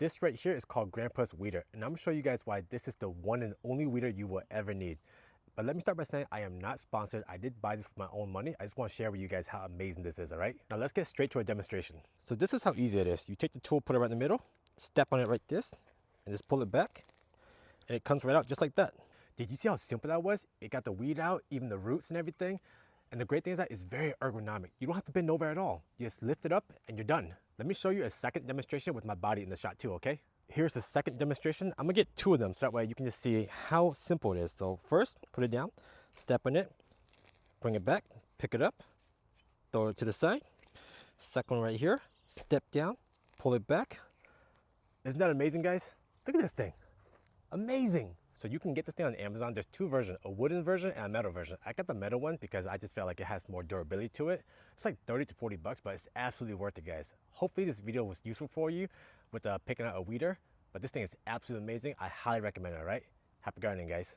This right here is called Grandpa's Weeder, and I'm gonna show you guys why this is the one and only weeder you will ever need. But let me start by saying I am not sponsored. I did buy this with my own money. I just want to share with you guys how amazing this is, all right? Now let's get straight to a demonstration. So this is how easy it is. You take the tool, put it right in the middle, step on it like this, and just pull it back, and it comes right out just like that. Did you see how simple that was? It got the weed out, even the roots and everything. And the great thing is that it's very ergonomic. You don't have to bend over at all. You just lift it up and you're done. Let me show you a second demonstration with my body in the shot too, okay? Here's the second demonstration. I'm gonna get two of them so that way you can just see how simple it is. So first, put it down, step on it, bring it back, pick it up, throw it to the side. Second one right here, step down, pull it back. Isn't that amazing, guys? Look at this thing, amazing. So you can get this thing on Amazon. There's two versions, a wooden version and a metal version. I got the metal one because I just felt like it has more durability to it. It's like 30 to 40 bucks, but it's absolutely worth it, guys. Hopefully this video was useful for you with picking out a weeder, but this thing is absolutely amazing. I highly recommend it, all right? Happy gardening, guys.